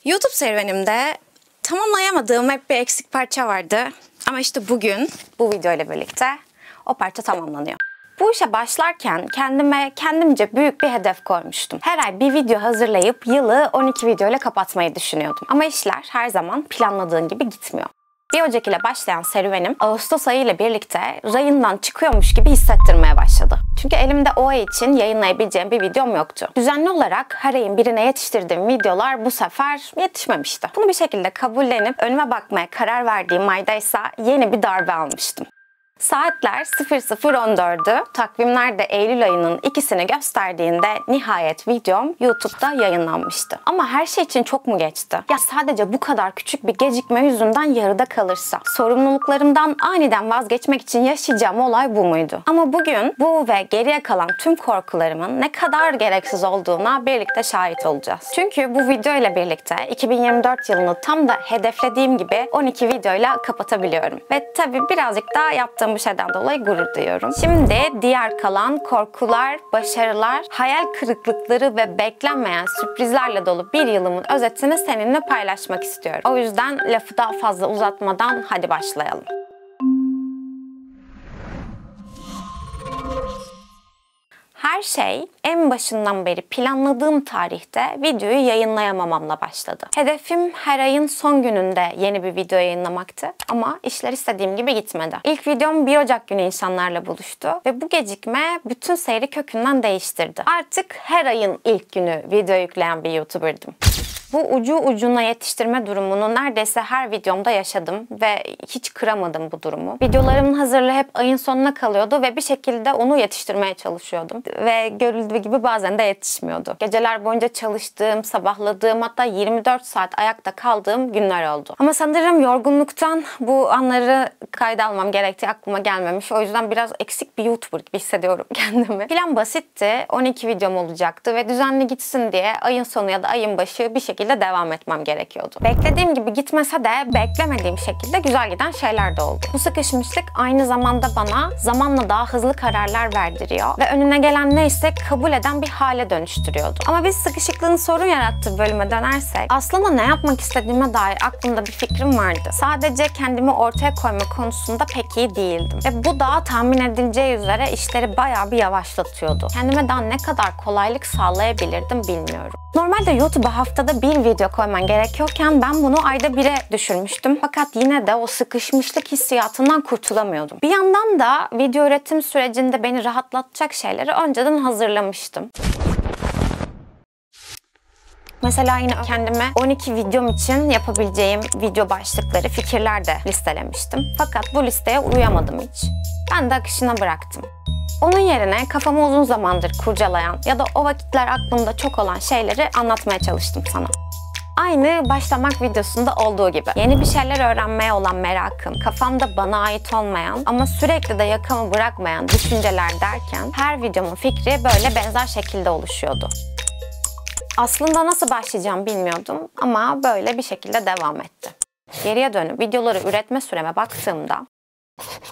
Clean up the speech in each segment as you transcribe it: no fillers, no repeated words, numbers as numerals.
YouTube serüvenimde tamamlayamadığım hep bir eksik parça vardı. Ama işte bugün bu video ile birlikte o parça tamamlanıyor. Bu işe başlarken kendimce büyük bir hedef koymuştum. Her ay bir video hazırlayıp yılı 12 video ile kapatmayı düşünüyordum. Ama işler her zaman planladığın gibi gitmiyor. 1 Ocak ile başlayan serüvenim Ağustos ayı ile birlikte rayından çıkıyormuş gibi hissettirmeye başladı. Çünkü elimde o ay için yayınlayabileceğim bir videom yoktu. Düzenli olarak her ayın birine yetiştirdiğim videolar bu sefer yetişmemişti. Bunu bir şekilde kabullenip önüme bakmaya karar verdiğim aydaysa yeni bir darbe almıştım. Saatler 00.14'ü, takvimler de Eylül ayının ikisini gösterdiğinde nihayet videom YouTube'da yayınlanmıştı. Ama her şey için çok mu geçti? Ya sadece bu kadar küçük bir gecikme yüzünden yarıda kalırsa? Sorumluluklarımdan aniden vazgeçmek için yaşayacağım olay bu muydu? Ama bugün bu ve geriye kalan tüm korkularımın ne kadar gereksiz olduğuna birlikte şahit olacağız. Çünkü bu video ile birlikte 2024 yılını tam da hedeflediğim gibi 12 videoyla kapatabiliyorum. Ve tabii birazcık daha yaptığım bu şeyden dolayı gurur duyuyorum. Şimdi diğer kalan korkular, başarılar, hayal kırıklıkları ve beklenmeyen sürprizlerle dolu bir yılımın özetini seninle paylaşmak istiyorum. O yüzden lafı daha fazla uzatmadan hadi başlayalım. Her şey en başından beri planladığım tarihte videoyu yayınlayamamamla başladı. Hedefim her ayın son gününde yeni bir video yayınlamaktı ama işler istediğim gibi gitmedi. İlk videom 1 Ocak günü insanlarla buluştu ve bu gecikme bütün seyri kökünden değiştirdi. Artık her ayın ilk günü video yükleyen bir YouTuber'dım. Bu ucu ucuna yetiştirme durumunu neredeyse her videomda yaşadım ve hiç kıramadım bu durumu. Videolarımın hazırlığı hep ayın sonuna kalıyordu ve bir şekilde onu yetiştirmeye çalışıyordum. Ve görüldüğü gibi bazen de yetişmiyordu. Geceler boyunca çalıştığım, sabahladığım, hatta 24 saat ayakta kaldığım günler oldu. Ama sanırım yorgunluktan bu anları kayda almam gerektiği aklıma gelmemiş. O yüzden biraz eksik bir YouTuber gibi hissediyorum kendimi. Plan basitti. 12 videom olacaktı ve düzenli gitsin diye ayın sonu ya da ayın başı bir şekilde devam etmem gerekiyordu. Beklediğim gibi gitmese de beklemediğim şekilde güzel giden şeyler de oldu. Bu sıkışmışlık aynı zamanda bana zamanla daha hızlı kararlar verdiriyor ve önüne gelen neyse kabul eden bir hale dönüştürüyordu. Ama biz sıkışıklığın sorun yarattığı bölüme dönersek aslında ne yapmak istediğime dair aklımda bir fikrim vardı. Sadece kendimi ortaya koyma konusunda pek iyi değildim. Ve bu da tahmin edileceği üzere işleri bayağı bir yavaşlatıyordu. Kendime daha ne kadar kolaylık sağlayabilirdim bilmiyorum. Normalde YouTube'a haftada bir video koyman gerekiyorken ben bunu ayda 1'e düşürmüştüm. Fakat yine de o sıkışmışlık hissiyatından kurtulamıyordum. Bir yandan da video üretim sürecinde beni rahatlatacak şeyleri önceden hazırlamıştım. Mesela yine kendime 12 videom için yapabileceğim video başlıkları, fikirler de listelemiştim. Fakat bu listeye uyamadım hiç. Ben de akışına bıraktım. Onun yerine kafamı uzun zamandır kurcalayan ya da o vakitler aklımda çok olan şeyleri anlatmaya çalıştım sana. Aynı başlamak videosunda olduğu gibi. Yeni bir şeyler öğrenmeye olan merakım, kafamda bana ait olmayan ama sürekli de yakamı bırakmayan düşünceler derken her videomun fikri böyle benzer şekilde oluşuyordu. Aslında nasıl başlayacağım bilmiyordum ama böyle bir şekilde devam etti. Geriye dönüp videoları üretme süreme baktığımda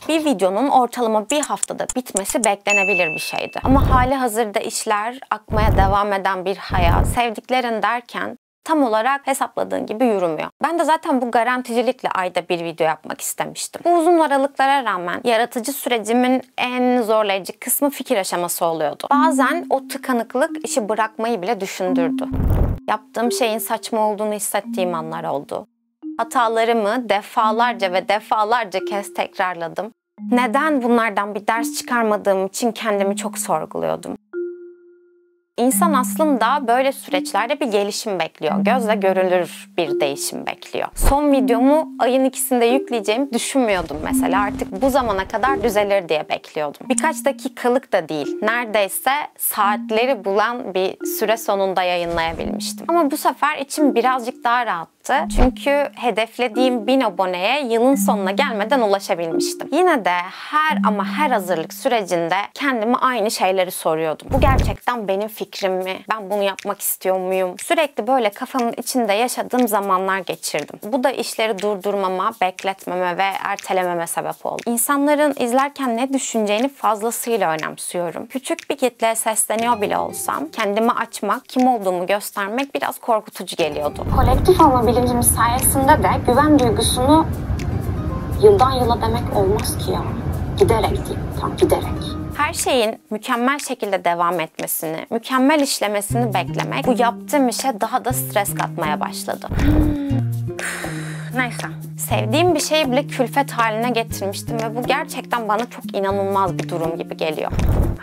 bir videonun ortalama bir haftada bitmesi beklenebilir bir şeydi. Ama hali hazırda işler, akmaya devam eden bir hayat, sevdiklerin derken tam olarak hesapladığın gibi yürümüyor. Ben de zaten bu garanticilikle ayda bir video yapmak istemiştim. Bu uzun aralıklara rağmen yaratıcı sürecimin en zorlayıcı kısmı fikir aşaması oluyordu. Bazen o tıkanıklık işi bırakmayı bile düşündürdü. Yaptığım şeyin saçma olduğunu hissettiğim anlar oldu. Hatalarımı defalarca kez tekrarladım. Neden bunlardan bir ders çıkarmadığım için kendimi çok sorguluyordum. İnsan aslında böyle süreçlerde bir gelişim bekliyor. Gözle görülür bir değişim bekliyor. Son videomu ayın 2'sinde yükleyeceğimi düşünmüyordum mesela. Artık bu zamana kadar düzelir diye bekliyordum. Birkaç dakikalık da değil. Neredeyse saatleri bulan bir süre sonunda yayınlayabilmiştim. Ama bu sefer içim birazcık daha rahattı. çıktı. Çünkü hedeflediğim 1000 aboneye yılın sonuna gelmeden ulaşabilmiştim. Yine de her hazırlık sürecinde kendime aynı şeyleri soruyordum. Bu gerçekten benim fikrim mi? Ben bunu yapmak istiyor muyum? Sürekli böyle kafamın içinde yaşadığım zamanlar geçirdim. Bu da işleri durdurmama, bekletmeme ve ertelememe sebep oldu. İnsanların izlerken ne düşüneceğini fazlasıyla önemsiyorum. Küçük bir kitleye sesleniyor bile olsam kendimi açmak, kim olduğumu göstermek biraz korkutucu geliyordu. Kolektif olma bilincimiz sayesinde de güven duygusunu yıldan yıla demek olmaz ki ya. Giderek değil, tam giderek. Her şeyin mükemmel şekilde devam etmesini, mükemmel işlemesini beklemek bu yaptığım işe daha da stres katmaya başladı. Neyse. Sevdiğim bir şeyi bile külfet haline getirmiştim ve bu gerçekten bana çok inanılmaz bir durum gibi geliyor.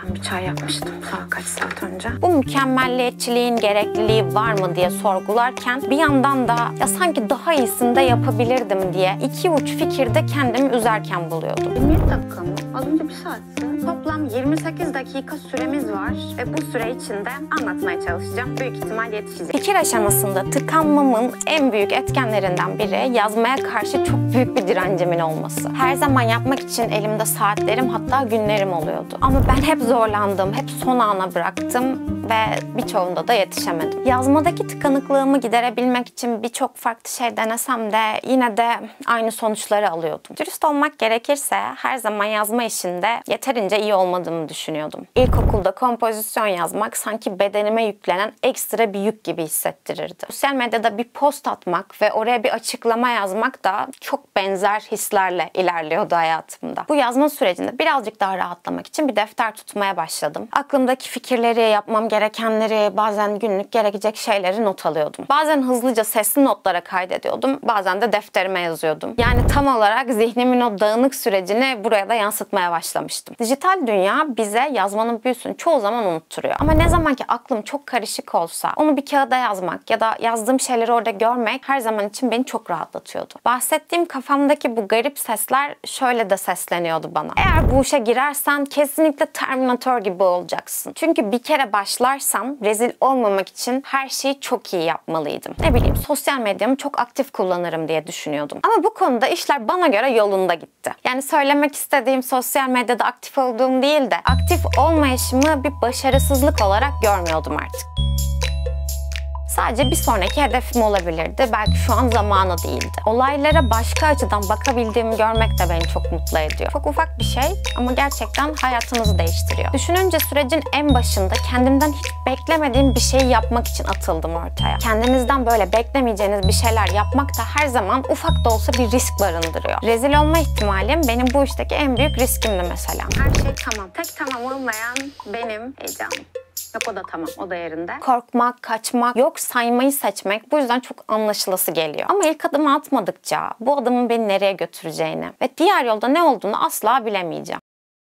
Ben bir çay yapmıştım kaç saat önce. Bu mükemmelliyetçiliğin gerekliliği var mı diye sorgularken bir yandan da ya sanki daha iyisini de yapabilirdim diye iki uç fikirde kendimi üzerken buluyordum. 20 dakika mı? Az önce bir saatti. Toplam 28 dakika süremiz var ve bu süre içinde anlatmaya çalışacağım. Büyük ihtimal yetişecek. Fikir aşamasında tıkanmamın en büyük etkenlerinden biri yazmaya karşı çok büyük bir direncimin olması. Her zaman yapmak için elimde saatlerim hatta günlerim oluyordu. Ama ben hep zorlandım, hep son ana bıraktım ve birçoğunda da yetişemedim. Yazmadaki tıkanıklığımı giderebilmek için birçok farklı şey denesem de yine de aynı sonuçları alıyordum. Dürüst olmak gerekirse her zaman yazma işinde yeterince iyi olmadığımı düşünüyordum. İlkokulda kompozisyon yazmak sanki bedenime yüklenen ekstra bir yük gibi hissettirirdi. Sosyal medyada bir post atmak ve oraya bir açıklama yazmak da çok benzer hislerle ilerliyordu hayatımda. Bu yazma sürecinde birazcık daha rahatlamak için bir defter tutmaya başladım. Aklımdaki fikirleri, yapmam gerekenleri, bazen günlük gerekecek şeyleri not alıyordum. Bazen hızlıca sesli notlara kaydediyordum, bazen de defterime yazıyordum. Yani tam olarak zihnimin o dağınık sürecini buraya da yansıtmaya başlamıştım. Dijital dünya bize yazmanın büyüsünü çoğu zaman unutturuyor. Ama ne zaman ki aklım çok karışık olsa onu bir kağıda yazmak ya da yazdığım şeyleri orada görmek her zaman için beni çok rahatlatıyordu. Bahsettiğim kafamdaki bu garip sesler şöyle de sesleniyordu bana. Eğer bu işe girersen kesinlikle Terminator gibi olacaksın. Çünkü bir kere başlarsam rezil olmamak için her şeyi çok iyi yapmalıydım. Ne bileyim sosyal medyamı çok aktif kullanırım diye düşünüyordum. Ama bu konuda işler bana göre yolunda gitti. Yani söylemek istediğim sosyal medyada aktif olduğum değil de aktif olmayışımı bir başarısızlık olarak görmüyordum artık. Sadece bir sonraki hedefim olabilirdi. Belki şu an zamanı değildi. Olaylara başka açıdan bakabildiğimi görmek de beni çok mutlu ediyor. Çok ufak bir şey ama gerçekten hayatınızı değiştiriyor. Düşününce sürecin en başında kendimden hiç beklemediğim bir şeyi yapmak için atıldım ortaya. Kendinizden böyle beklemeyeceğiniz bir şeyler yapmak da her zaman ufak da olsa bir risk barındırıyor. Rezil olma ihtimalim benim bu işteki en büyük riskimdi mesela. Her şey tamam. Tek tamam olmayan benim heyecanım. Yok o da tamam, o da yerinde. Korkmak, kaçmak, yok saymayı seçmek bu yüzden çok anlaşılası geliyor. Ama ilk adımı atmadıkça bu adımın beni nereye götüreceğini ve diğer yolda ne olduğunu asla bilemeyeceğim.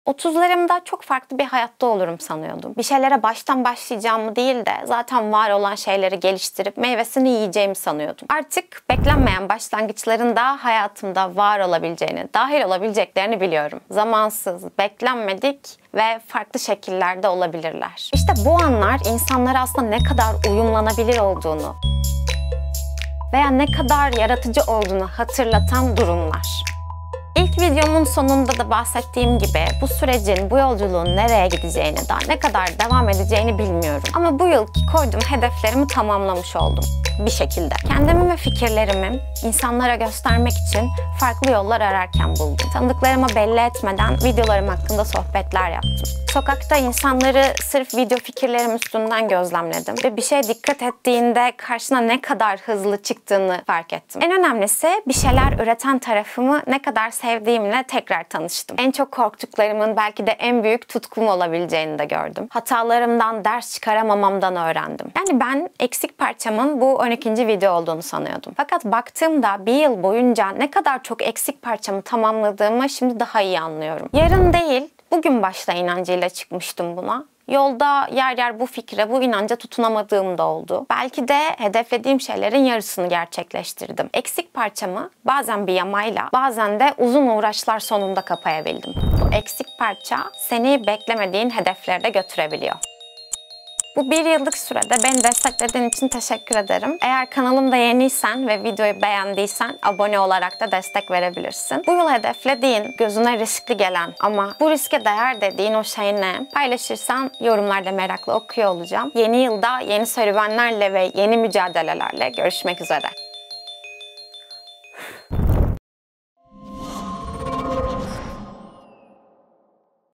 30'larımda çok farklı bir hayatta olurum sanıyordum. Bir şeylere baştan başlayacağımı değil de zaten var olan şeyleri geliştirip meyvesini yiyeceğimi sanıyordum. Artık beklenmeyen başlangıçların da hayatımda var olabileceğini, dahil olabileceklerini biliyorum. Zamansız, beklenmedik ve farklı şekillerde olabilirler. İşte bu anlar insanlara aslında ne kadar uyumlanabilir olduğunu veya ne kadar yaratıcı olduğunu hatırlatan durumlar. İlk videomun sonunda da bahsettiğim gibi bu sürecin, bu yolculuğun nereye gideceğini, daha ne kadar devam edeceğini bilmiyorum. Ama bu yılki koyduğum hedeflerimi tamamlamış oldum bir şekilde. Kendimi ve fikirlerimi insanlara göstermek için farklı yollar ararken buldum. Tanıdıklarıma belli etmeden videolarım hakkında sohbetler yaptım. Sokakta insanları sırf video fikirlerim üstünden gözlemledim ve bir şeye dikkat ettiğinde karşına ne kadar hızlı çıktığını fark ettim. En önemlisi bir şeyler üreten tarafımı ne kadar sevdiğimle tekrar tanıştım. En çok korktuklarımın belki de en büyük tutkum olabileceğini de gördüm. Hatalarımdan ders çıkaramamamdan öğrendim. Yani ben eksik parçamın bu 12. video olduğunu sanıyordum. Fakat baktığımda bir yıl boyunca ne kadar çok eksik parçamı tamamladığımı şimdi daha iyi anlıyorum. Yarın değil, bugün başla inancıyla çıkmıştım buna. Yolda yer yer bu fikre, bu inanca tutunamadığım da oldu. Belki de hedeflediğim şeylerin yarısını gerçekleştirdim. Eksik parçamı bazen bir yamayla, bazen de uzun uğraşlar sonunda kapayabildim. Bu eksik parça seni beklemediğin hedeflere de götürebiliyor. Bu 1 yıllık sürede beni desteklediğin için teşekkür ederim. Eğer kanalımda yeniysen ve videoyu beğendiysen abone olarak da destek verebilirsin. Bu yıl hedeflediğin, gözüne riskli gelen ama bu riske değer dediğin o şey ne? Paylaşırsan yorumlarda merakla okuyor olacağım. Yeni yılda yeni serüvenlerle ve yeni mücadelelerle görüşmek üzere.